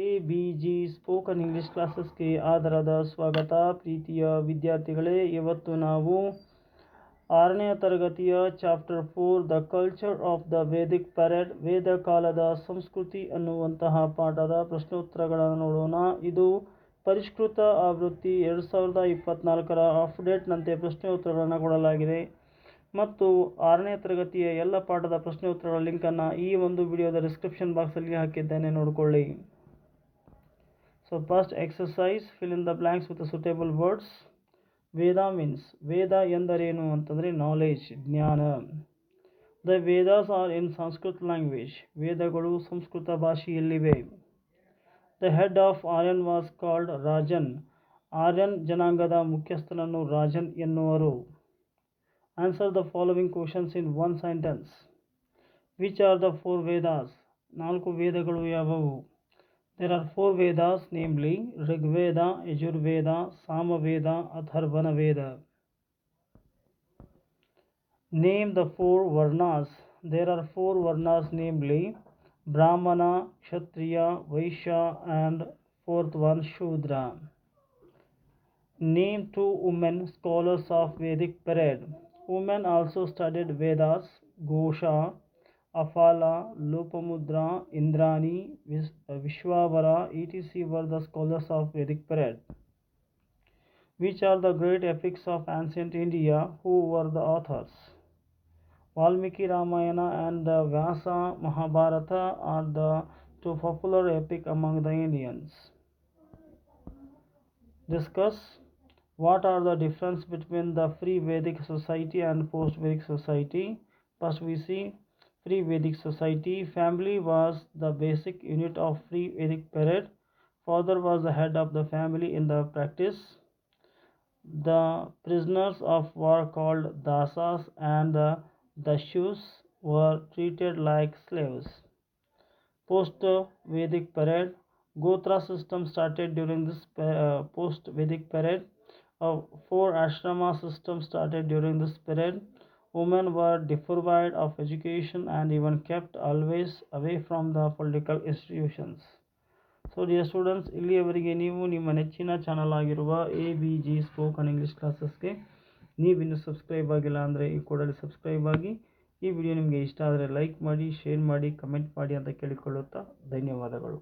ABG spoken English ಕ್ಲಾಸಸ್ಗೆ ಆದರದ ಸ್ವಾಗತ. ಪ್ರೀತಿಯ ವಿದ್ಯಾರ್ಥಿಗಳೇ, ಇವತ್ತು ನಾವು 6ನೇ ತರಗತಿಯ chapter 4 the culture of the Vedic period, ವೇದ ಕಾಲದ ಸಂಸ್ಕೃತಿ ಅನ್ನುವಂತಹ ಪಾಠದ ಪ್ರಶ್ನೋತ್ತರಗಳನ್ನು ನೋಡೋಣ. ಇದು ಪರಿಷ್ಕೃತ ಆವೃತ್ತಿ 2024ರ ಅಪ್ಡೇಟ್ನಂತೆ ಪ್ರಶ್ನೋತ್ತರಗಳನ್ನು ಕೊಡಲಾಗಿದೆ ಮತ್ತು 6ನೇ ತರಗತಿಯ ಎಲ್ಲ ಪಾಠದ ಪ್ರಶ್ನೋತ್ತರಗಳ ಲಿಂಕನ್ನು ಈ ಒಂದು ವಿಡಿಯೋದ ಡಿಸ್ಕ್ರಿಪ್ಷನ್ ಬಾಕ್ಸಲ್ಲಿ ಹಾಕಿದ್ದೇನೆ, ನೋಡಿಕೊಳ್ಳಿ. So first exercise, fill in the blanks with the suitable words. Veda means, ವೇದ ಎಂದರೇನು ಅಂತಂದರೆ ನಾಲೆಜ್, ಜ್ಞಾನ. The Vedas are in Sanskrit language. ವೇದಗಳು Sanskrit ಭಾಷೆಯಲ್ಲಿವೆ. The head of Aryan was called Rajan. Aryan ಜನಾಂಗದ ಮುಖ್ಯಸ್ಥನನ್ನು ರಾಜನ್ ಎನ್ನುವರು. Answer the following questions in one sentence. Which are the 4 Vedas? 4 ವೇದಗಳು ಯಾವುವು? There are 4 Vedas, namely Rigveda, Yajurveda, Samaveda, Atharvana Veda. Name the 4 Varnas. There are 4 Varnas, namely Brahmana, Kshatriya, Vaishya, and 4th one Shudra. Name 2 women scholars of Vedic period. Women also studied Vedas. Ghosha, Afala, Lopamudra, Indrani, Vishwavara, etc. were the scholars of Vedic period. Which are the great epics of ancient India? Who were the authors? Valmiki Ramayana and the Vyasa Mahabharata are the 2 popular epic among the Indians. Discuss what are the difference between the pre-Vedic society and post-Vedic society. First we see pre-Vedic society. Family was the basic unit of pre-Vedic period. Father was the head of the family in the practice. The prisoners of war called dasas and the dashus were treated like slaves. Post-Vedic period. Gotra system started during this post-Vedic period. 4 ashrama system started during this period. Women were deprived of education and even kept always away from the political institutions. So dear students, ಇಲ್ಲಿಯವರೆಗೆ ನೀವು ನಿಮ್ಮ ನೆಚ್ಚಿನ channel ಆಗಿರುವ ABG spoken English ಕ್ಲಾಸಸ್ಗೆ ನೀವಿನ್ನು subscribe ಆಗಿಲ್ಲ ಅಂದರೆ ಈ ಕೂಡಲೇ ಸಬ್ಸ್ಕ್ರೈಬ್ ಆಗಿ. ಈ ವಿಡಿಯೋ ನಿಮಗೆ ಇಷ್ಟ ಆದರೆ ಲೈಕ್ ಮಾಡಿ, ಶೇರ್ ಮಾಡಿ, ಕಮೆಂಟ್ ಮಾಡಿ ಅಂತ ಕೇಳಿಕೊಳ್ಳುತ್ತಾ ಧನ್ಯವಾದಗಳು.